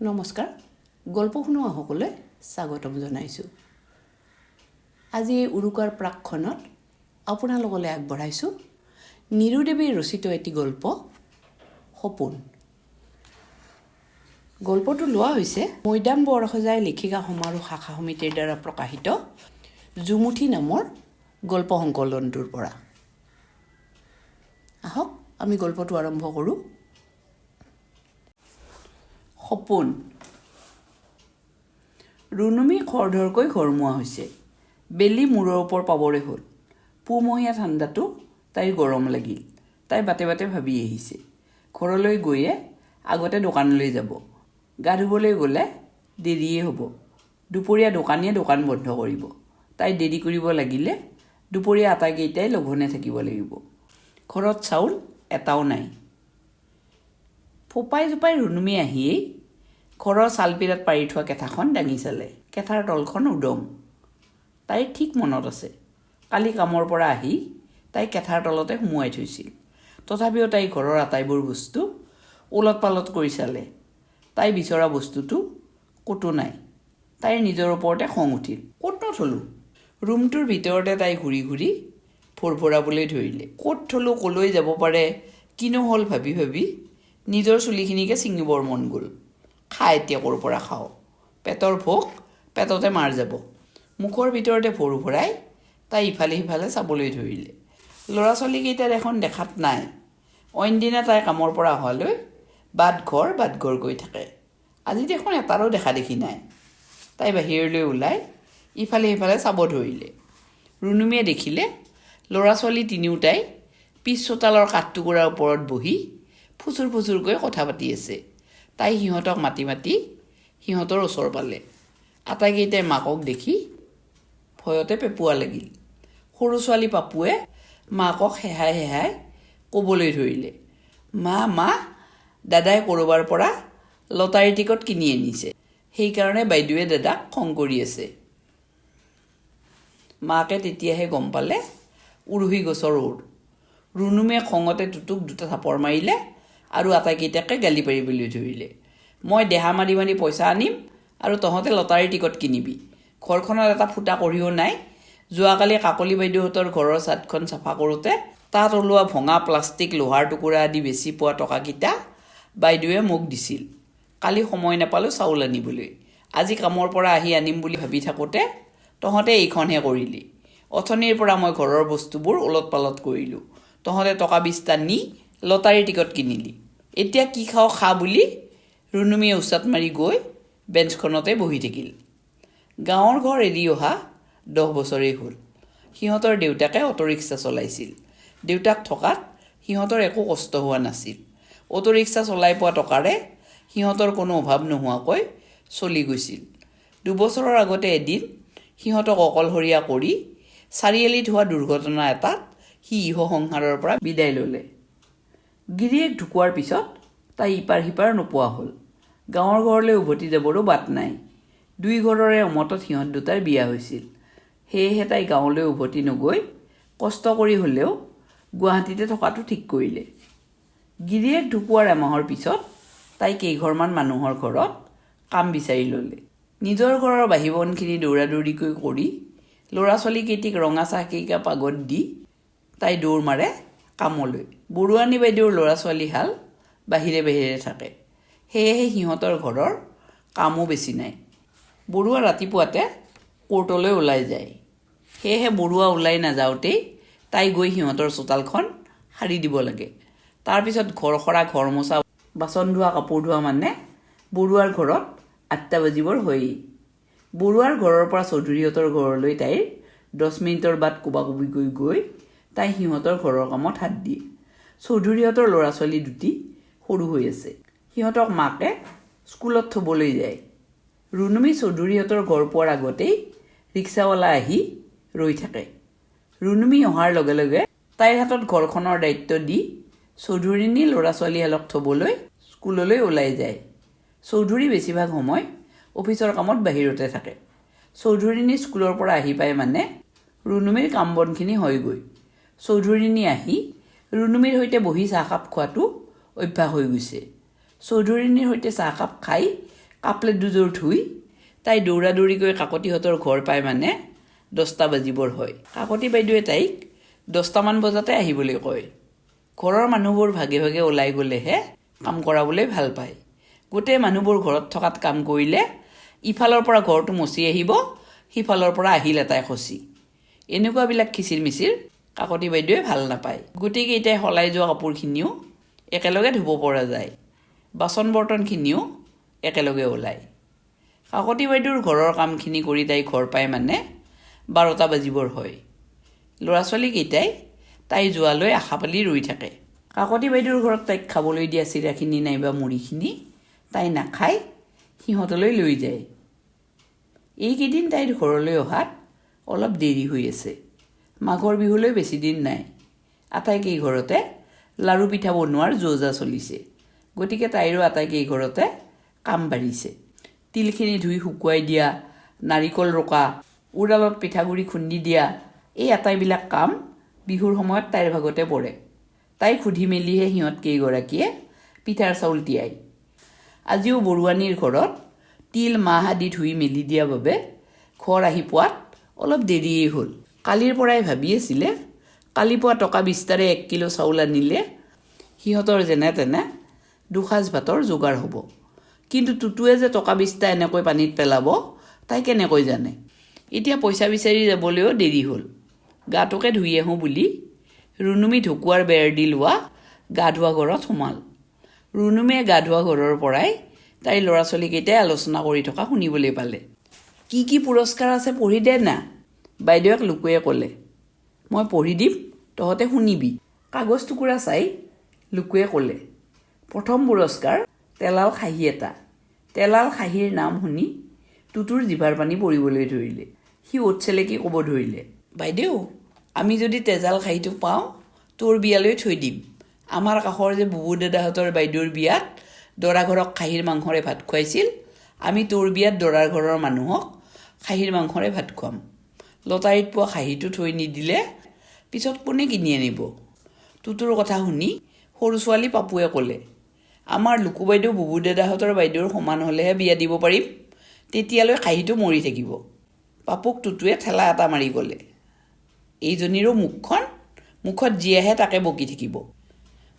নমস্কাৰ গল্প শুনোৱা সকলে স্বাগতম জনাইছোঁ আজি এই উৰুকাৰ প্ৰাকখনত আপোনালোকলৈ আগবঢ়াইছোঁ নিৰুদেৱী ৰচিত এটি গল্প সপোন গল্পটো লোৱা হৈছে মৈদাম বৰসজাই লেখিকা সমাৰোহ শাখা সমিতিৰ দ্বাৰা প্ৰকাশিত জুমুঠি নামৰ গল্প সংকলনটোৰ পৰা আহক আমি গল্পটো আৰম্ভ কৰোঁ সপোন ৰুনুমি খৰধৰকৈ ঘৰমুৱা হৈছে বেলি মূৰৰ ওপৰ পাবৰে হ'ল পুমহীয়া ঠাণ্ডাটো তাইৰ গৰম লাগিল তাই বাটে বাটে ভাবি আহিছে ঘৰলৈ গৈয়ে আগতে দোকানলৈ যাব গা ধুবলৈ গ'লে দেৰিয়ে হ'ব দুপৰীয়া দোকানীয়ে দোকান বন্ধ কৰিব তাই দেৰি কৰিব লাগিলে দুপৰীয়া আটাইকেইটাই লঘোণে থাকিব লাগিব ঘৰত চাউল এটাও নাই ফোপাই জোপাই ৰুনুমি আহিয়েই ঘৰৰ চালপীৰাত পাৰি থোৱা কেঁথাখন দাঙি চালে কেঁথাৰ তলখন উদং তাইৰ ঠিক মনত আছে কালি কামৰ পৰা আহি তাই কেঁথাৰ তলতে সুমুৱাই থৈছিল তথাপিও তাই ঘৰৰ আটাইবোৰ বস্তু ওলট পালট কৰি চালে তাই বিচৰা বস্তুটো ক'তো নাই তাইৰ নিজৰ ওপৰতে খং উঠিল ক'তনো থলোঁ ৰুমটোৰ ভিতৰতে তাই ঘূৰি ঘূৰি ভৰভৰাবলৈ ধৰিলে ক'ত থলোঁ ক'লৈ যাব পাৰে কিনো হ'ল ভাবি ভাবি নিজৰ চুলিখিনিকে ছিঙিবৰ মন গ'ল খা এতিয়া ক'ৰ পৰা খাওঁ পেটৰ ভোক পেটতে মাৰ যাব মুখৰ ভিতৰতে ভৰ ভৰাই তাই ইফালে সিফালে চাবলৈ ধৰিলে ল'ৰা ছোৱালীকেইটাৰ এখন দেখাত নাই অইনদিনা তাই কামৰ পৰা অহালৈ বাটঘৰ গৈ থাকে আজি দেখোন এটাৰো দেখা দেখি নাই তাই বাহিৰলৈ ওলাই ইফালে সিফালে চাব ধৰিলে ৰুনুমিয়ে দেখিলে ল'ৰা ছোৱালী তিনিওটাই পিছ চোতালৰ কাঠটুকুৰাৰ ওপৰত বহি ফুচুৰকৈ কথা পাতি আছে তাই সিহঁতক মাতি মাতি সিহঁতৰ ওচৰ পালে আটাইকেইটাই মাকক দেখি ভয়তে পেপুৱা লাগিল সৰু ছোৱালী পাপুৱে মাকক হেহাই হেহাই ক'বলৈ ধৰিলে মা দাদাই ক'ৰবাৰ পৰা লটাৰী টিকট কিনি আনিছে সেইকাৰণে বাইদেৱে দাদাক খং কৰি আছে মাকে তেতিয়াহে গম পালে উৰহি গছৰ ওৰ ৰুনুমিয়ে খঙতে টুটুক দুটা থাপৰ মাৰিলে আৰু আটাইকেইটাকে গালি পাৰিবলৈ ধৰিলে মই দেহা মাৰি মাৰি পইচা আনিম আৰু তহঁতে লটাৰী টিকট কিনিবি ঘৰখনত এটা ফুটা কঢ়িও নাই যোৱাকালি কাকলি বাইদেউহঁতৰ ঘৰৰ ছাদখন চাফা কৰোঁতে তাত ওলোৱা ভঙা প্লাষ্টিক লোহাৰ টুকুৰা আদি বেচি পোৱা টকাকেইটা বাইদেৱে মোক দিছিল কালি সময় নাপালোঁ চাউল আনিবলৈ আজি কামৰ পৰা আহি আনিম বুলি ভাবি থাকোঁতে তহঁতে এইখনহে কৰিলি অথনিৰ পৰা মই ঘৰৰ বস্তুবোৰ ওলট পালট কৰিলোঁ তহঁতে টকা 20টা নি লটাৰী টিকট কিনিলি এতিয়া কি খাওঁ খা বুলি ৰুনুমিয়ে উচাত মাৰি গৈ বেঞ্চখনতে বহি থাকিল গাঁৱৰ ঘৰ এৰি অহা 10 বছৰেই হ'ল সিহঁতৰ দেউতাকে অটোৰিক্সা চলাইছিল দেউতাক থকাত সিহঁতৰ একো কষ্ট হোৱা নাছিল অটোৰিক্সা চলাই পোৱা টকাৰে সিহঁতৰ কোনো অভাৱ নোহোৱাকৈ চলি গৈছিল 2 বছৰৰ আগতে এদিন সিহঁতক অকলশৰীয়া কৰি চাৰিআলিত হোৱা দুৰ্ঘটনা এটাত সি ইহ সংসাৰৰ পৰা বিদায় ল'লে গিৰিয়েক ঢুকোৱাৰ পিছত তাই ইপাৰ সিপাৰ নোপোৱা হ'ল গাঁৱৰ ঘৰলৈ উভতি যাবৰো বাট নাই 2 ঘৰৰে অমতত সিহঁত দুটাৰ বিয়া হৈছিল সেয়েহে তাই গাঁৱলৈ উভতি নগৈ কষ্ট কৰি হ'লেও গুৱাহাটীতে থকাটো ঠিক কৰিলে গিৰিয়েক ঢুকোৱাৰ এমাহৰ পিছত তাই কেইঘৰমান মানুহৰ ঘৰত কাম বিচাৰি ল'লে নিজৰ ঘৰৰ বাঢ়ি বনখিনি দৌৰাদৌৰিকৈ কৰি ল'ৰা ছোৱালীকেইটিক ৰঙা চাহকেইকাপ আগত দি তাই দৌৰ মাৰে কামলৈ বৰুৱানী বাইদেউৰ ল'ৰা ছোৱালীহাল বাহিৰে থাকে সেয়েহে সিহঁতৰ ঘৰৰ কামো বেছি নাই বৰুৱা ৰাতিপুৱাতে কোৰ্টলৈ ওলাই যায় সেয়েহে বৰুৱা ওলাই নাযাওঁতেই তাই গৈ সিহঁতৰ চোতালখন সাৰি দিব লাগে তাৰপিছত ঘৰ সৰা ঘৰ মোচা বাচন ধোৱা কাপোৰ ধোৱা মানে বৰুৱাৰ ঘৰত 8টা বাজিবৰ হয়েই বৰুৱাৰ ঘৰৰ পৰা চৌধুৰীহঁতৰ ঘৰলৈ তাইৰ 10 মিনিটৰ বাট কোবাকুবিকৈ গৈ তাই সিহঁতৰ ঘৰৰ কামত হাত দিয়ে চৌধুৰীহঁতৰ ল'ৰা ছোৱালী দুটি সৰু হৈ আছে সিহঁতক মাকে স্কুলত থ'বলৈ যায় ৰুনুমি চৌধুৰীহঁতৰ ঘৰ পোৱাৰ আগতেই ৰিক্সাৱালা আহি ৰৈ থাকে ৰুনুমি অহাৰ লগে লগে তাইৰ হাতত ঘৰখনৰ দায়িত্ব দি চৌধুৰীনী ল'ৰা ছোৱালীহালক থ'বলৈ স্কুললৈ ওলাই যায় চৌধুৰী বেছিভাগ সময় অফিচৰ কামত বাহিৰতে থাকে চৌধুৰীনী স্কুলৰ পৰা আহি পায় মানে ৰুনুমিৰ কাম বনখিনি হয়গৈ চৌধুৰীনী আহি ৰুনুমিৰ সৈতে বহি চাহকাপ খোৱাটো অভ্যাস হৈ গৈছে চৌধুৰীনীৰ সৈতে চাহকাপ খাই কাপলেট দুযোৰ থুই তাই দৌৰা দৌৰিকৈ কাকতিহঁতৰ ঘৰ পাই মানে 10টা বাজিবৰ হয়। কাকতি বাইদেৱে তাইক 10টামান বজাতে আহিবলৈ কয়। ঘৰৰ মানুহবোৰ ভাগে ভাগে ওলাই গ'লেহে কাম কৰাবলৈ ভাল পায়। গোটেই মানুহবোৰ ঘৰত থকাত কাম কৰিলে ইফালৰ পৰা ঘৰটো মচি আহিব, সিফালৰ পৰা আহিল এটাই খচি। এনেকুৱাবিলাক খিচিৰ মিচিৰ কাকতি বাইদেৱে ভাল নাপায়। গোটেইকেইটাই সলাই যোৱা কাপোৰখিনিও একেলগে ধুব পৰা যায়, বাচন বৰ্তনখিনিও একেলগে ওলায়। কাকতি বাইদেউৰ ঘৰৰ কামখিনি কৰি তাই ঘৰ পাই মানে 12টা বাজিবৰ হয়। ল'ৰা ছোৱালীকেইটাই তাই যোৱালৈ আশা পালি ৰৈ থাকে। কাকতি বাইদেউৰ ঘৰত তাইক খাবলৈ দিয়া চিৰাখিনি নাইবা মুড়িখিনি তাই নাখায়, সিহঁতলৈ লৈ যায়। এইকেইদিন তাইৰ ঘৰলৈ অহাত অলপ দেৰি হৈ আছে। মাঘৰ বিহুলৈ বেছি দিন নাই। আটাইকেইঘৰতে লাৰু পিঠা বনোৱাৰ যোজা চলিছে। গতিকে তাইৰো আটাইকেইঘৰতে কাম বাঢ়িছে। তিলখিনি ধুই শুকুৱাই দিয়া, নাৰিকল ৰোকা, উৰালত পিঠাগুড়ি খুন্দি দিয়া, এই আটাইবিলাক কাম বিহুৰ সময়ত তাইৰ ভাগতে পৰে। তাইক সুধি মেলিহে সিহঁত কেইগৰাকীয়ে পিঠাৰ চাউল তিয়ায়। আজিও বৰুৱানীৰ ঘৰত তিল মাহ আদি ধুই মেলি দিয়া বাবে ঘৰ আহি পোৱাত অলপ দেৰিয়েই হ'ল। কালিৰ পৰাই ভাবি আছিলে কালি পুৱা টকা 20টাৰে 1 কিলো চাউল আনিলে সিহঁতৰ যেনে তেনে দুসাঁজ ভাতৰ যোগাৰ হ'ব। কিন্তু টুটুৱে যে টকা 20টা এনেকৈ পানীত পেলাব তাই কেনেকৈ জানে। এতিয়া পইচা বিচাৰি যাবলৈও দেৰি হ'ল। গাটোকে ধুই আহোঁ বুলি ৰুনুমি ঢকুৱাৰ বেৰ দি লোৱা গা ধোৱা ঘৰত সোমাল। ৰুনুমিয়ে গা ধোৱা ঘৰৰ পৰাই তাইৰ ল'ৰা ছোৱালীকেইটাই আলোচনা কৰি থকা শুনিবলৈ পালে। কি কি পুৰস্কাৰ আছে পঢ়ি দে না, বাইদেউক লুকুৱে ক'লে। মই পঢ়ি দিম, তহঁতে শুনিবি। কাগজ টুকুৰা চাই লুকুৱে ক'লে, প্ৰথম পুৰস্কাৰ তেলাল খাহী এটা। তেলাল খাহীৰ নাম শুনি টুটুৰ জিভাৰ পানী পৰিবলৈ ধৰিলে। সি ওঠ চেলেকি ক'ব ধৰিলে, বাইদেউ আমি যদি তেজাল খাহীটো পাওঁ তোৰ বিয়ালৈ থৈ দিম। আমাৰ কাষৰ যে বুবু দাদাহঁতৰ বাইদেউৰ বিয়াত দৰা ঘৰক খাহীৰ মাংসৰে ভাত খুৱাইছিল, আমি তোৰ বিয়াত দৰাৰ ঘৰৰ মানুহক খাহীৰ মাংসৰে ভাত খুৱাম। লটাৰীত পোৱা খাহীটো থৈ নিদিলে পিছত কোনে কিনি আনিব। টুটুৰ কথা শুনি সৰু ছোৱালী পাপুৱে ক'লে, আমাৰ লুকু বাইদেউ বুবু দাদাহঁতৰ বাইদেউৰ সমান হ'লেহে বিয়া দিব পাৰিম, তেতিয়ালৈ খাহীটো মৰি থাকিব। পাপুক টুটুৱে ঠেলা এটা মাৰি ক'লে, এইজনীৰো মুখত যি আহে তাকে বকি থাকিব,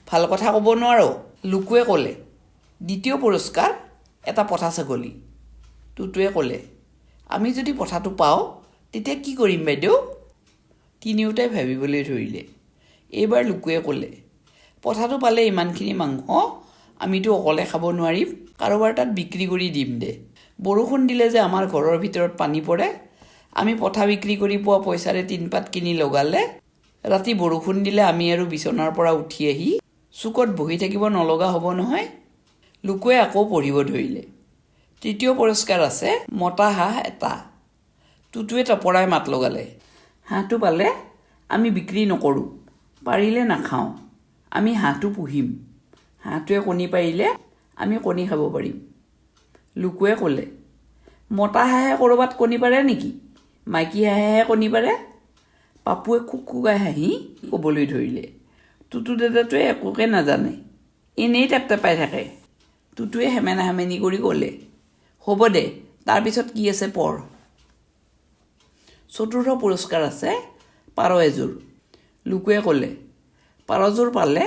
ভাল কথা ক'ব নোৱাৰ। লুকুৱে ক'লে, দ্বিতীয় পুৰস্কাৰ এটা পঠা ছাগলী। টুটুৱে ক'লে, আমি যদি পঠাটো পাওঁ তেতিয়া কি কৰিম বাইদেউ। তিনিওটাই ভাবিবলৈ ধৰিলে। এইবাৰ লুকুৱে ক'লে, পঠাটো পালে ইমানখিনি মাংস আমিতো অকলে খাব নোৱাৰিম, কাৰোবাৰ তাত বিক্ৰী কৰি দিম দে। বৰষুণ দিলে যে আমাৰ ঘৰৰ ভিতৰত পানী পৰে, আমি পঠা বিক্ৰী কৰি পোৱা পইচাৰে 3 পাত কিনি লগালে ৰাতি বৰষুণ দিলে আমি আৰু বিচনাৰ পৰা উঠি আহি চুকত বহি থাকিব নলগা হ'ব নহয়। লুকুৱে আকৌ পঢ়িব ধৰিলে। তৃতীয় পুৰস্কাৰ আছে মতা হাঁহ এটা। টুটুৱে টপৰাই মাত লগালে, হাঁহটো পালে আমি বিক্ৰী নকৰোঁ, পাৰিলে নাখাওঁ, আমি হাঁহটো পুহিম। হাঁহটোৱে কণী পাৰিলে আমি কণী খাব পাৰিম। লুকুৱে ক'লে, মতা হাঁহে ক'ৰবাত কণী পাৰে নেকি, মাইকী হাঁহেহে কণী পাৰে। পাপুৱে খুকুকাই হাঁহি ক'বলৈ ধৰিলে, টুটু দাদাটোৱে একোকে নাজানে, এনেই টেপটেপাই থাকে। টুটুৱে হেমেনা হেমেনি কৰি ক'লে, হ'ব দে তাৰপিছত কি আছে পঢ়। চতুৰ্থ পুৰস্কাৰ আছে পাৰ এযোৰ। লুকুৱে ক'লে, পাৰযোৰ পালে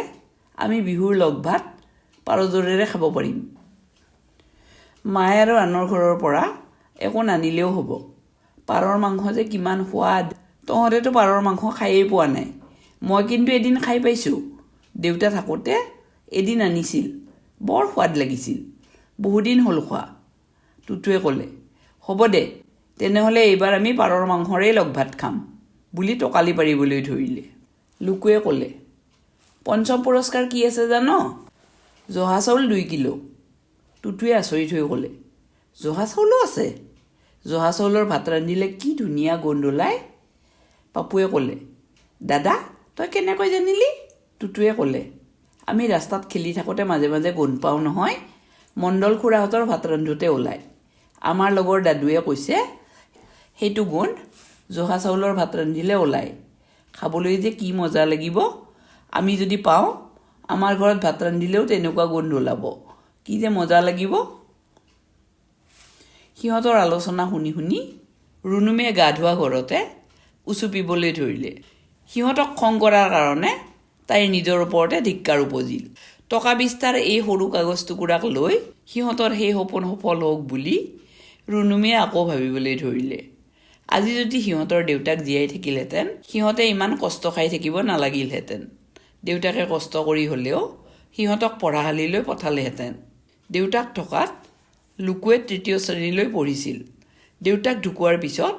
আমি বিহুৰ লগ ভাত পাৰযোৰেৰে খাব পাৰিম। মায়ে আৰু আনৰ ঘৰৰ পৰা একো নানিলেও হ'ব, পাৰৰ মাংস যে কিমান সোৱাদ। তহঁতেতো পাৰৰ মাংস খায়েই পোৱা নাই, মই কিন্তু এদিন খাই পাইছোঁ। দেউতা থাকোঁতে এদিন আনিছিল, বৰ সোৱাদ লাগিছিল, বহুদিন হ'ল খোৱা। টুটুৱে ক'লে, হ'ব দে তেনেহ'লে এইবাৰ আমি পাৰৰ মাংসৰেই লগ ভাত খাম বুলি টকালি পাৰিবলৈ ধৰিলে। লুকুৱে ক'লে, পঞ্চম পুৰস্কাৰ কি আছে জান, জহা চাউল 2 কিলো। টুটুৱে আচৰিত হৈ ক'লে, জহা চাউলো আছে, জহা চাউলৰ ভাত ৰান্ধিলে কি ধুনীয়া গোন্ধ ওলায়। পাপুৱে ক'লে, দাদা তই কেনেকৈ জানিলি। টুটুৱে ক'লে, আমি ৰাস্তাত খেলি থাকোঁতে মাজে মাজে গোন্ধ পাওঁ নহয়, মণ্ডল খুৰাহঁতৰ ভাত ৰান্ধোতে ওলায়। আমাৰ লগৰ দাদুৱে কৈছে সেইটো গোন্ধ জহা চাউলৰ ভাত ৰান্ধিলে ওলায়, খাবলৈ যে কি মজা লাগিব। আমি যদি পাওঁ আমাৰ ঘৰত ভাত ৰান্ধিলেও তেনেকুৱা গোন্ধ ওলাব, কি যে মজা লাগিব। সিহঁতৰ আলোচনা শুনি শুনি ৰুণুমীয়ে গা ধোৱা ঘৰতে উচুপিবলৈ ধৰিলে। সিহঁতক খং কৰাৰ কাৰণে তাইৰ নিজৰ ওপৰতে ধিক্কাৰ উপজিল। টকা 20টাৰ এই সৰু কাগজ টুকুৰাক লৈ সিহঁতৰ সেই সপোন সফল হওক বুলি ৰুণুমীয়ে আকৌ ভাবিবলৈ ধৰিলে। আজি যদি সিহঁতৰ দেউতাক জীয়াই থাকিলহেঁতেন সিহঁতে ইমান কষ্ট খাই থাকিব নালাগিলহেঁতেন। দেউতাকে কষ্ট কৰি হ'লেও সিহঁতক পঢ়াশালীলৈ পঠালেহেঁতেন। দেউতাক থকাত লুকুৱে 3য় শ্ৰেণীলৈ পঢ়িছিল। দেউতাক ঢুকোৱাৰ পিছত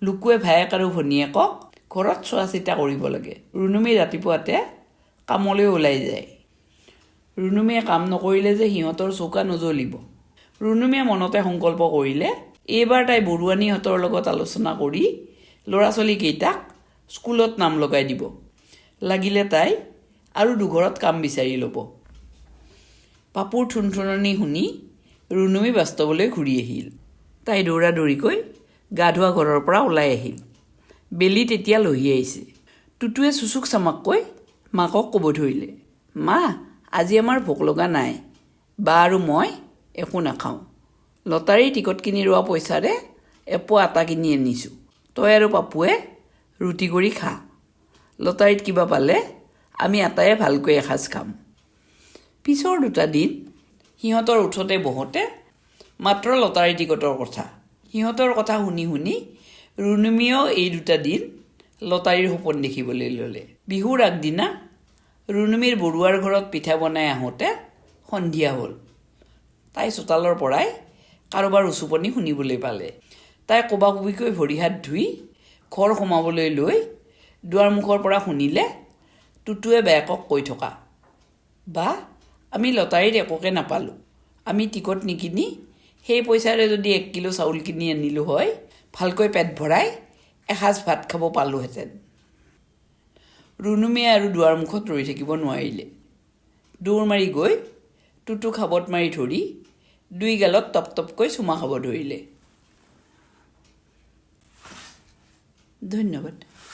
লুকুৱে ভায়েক আৰু ভনীয়েকক ঘৰত চোৱা চিতা কৰিব লাগে। ৰুণুমী ৰাতিপুৱাতে কামলৈ ওলাই যায়। ৰুণুমীয়ে কাম নকৰিলে যে সিহঁতৰ চৌকা নজ্বলিব। ৰুণুমীয়ে মনতে সংকল্প কৰিলে এইবাৰ তাই বৰুৱানীহঁতৰ লগত আলোচনা কৰি ল'ৰা ছোৱালীকেইটাক স্কুলত নাম লগাই দিব। লাগিলে তাই আৰু দুঘৰত কাম বিচাৰি ল'ব। পাপুৰ থুনথুননি শুনি ৰুণুমী বাস্তৱলৈ ঘূৰি আহিল। তাই দৌৰা দৌৰিকৈ গা ধোৱা ঘৰৰ পৰা ওলাই আহিল। বেলি তেতিয়া লহি আহিছে। টুটুৱে চুচুক চামাককৈ মাকক ক'ব ধৰিলে, মা, আজি আমাৰ ভোক লগা নাই। বা আৰু মই একো নাখাওঁ। লটাৰীৰ টিকট কিনি ৰোৱা পইচাৰে এপোৱা আটা কিনি আনিছোঁ। তই আৰু পাপুৱে ৰুটি কৰি খা। লটাৰীত কিবা পালে আমি আটায়ে ভালকৈ এসাঁজ খাম। পিছৰ 2টা দিন সিহঁতৰ উঠোতে বহোতে মাত্ৰ লটাৰী টিকটৰ কথা। সিহঁতৰ কথা শুনি শুনি ৰুণুমীয়েও এই 2টা দিন লটাৰীৰ সপোন দেখিবলৈ ল'লে। বিহুৰ আগদিনা ৰুণুমীৰ বৰুৱাৰ ঘৰত পিঠা বনাই আহোঁতে সন্ধিয়া হ'ল। তাই চোতালৰ পৰাই কাৰোবাৰ উচুপনি শুনিবলৈ পালে। তাই কোবাকুবিকৈ ভৰি হাত ধুই ঘৰ সোমাবলৈ লৈ দুৱাৰমুখৰ পৰা শুনিলে টুটুৱে বেয়াকক কৈ থকা, বা, আমি লটাৰীত একোকে নাপালোঁ। আমি টিকট নিকিনি সেই পইচাৰে যদি 1 কিলো চাউল কিনি আনিলোঁ হয় ভালকৈ পেট ভৰাই এসাঁজ ভাত খাব পালোহেঁতেন। ৰুণুমীয়ে আৰু দুৱাৰমুখত ৰৈ থাকিব নোৱাৰিলে। দৌৰ মাৰি গৈ টুটুক সাবত মাৰি ধৰি 2 গালত টপটপকৈ চুমা খাব ধৰিলে। ধন্যবাদ।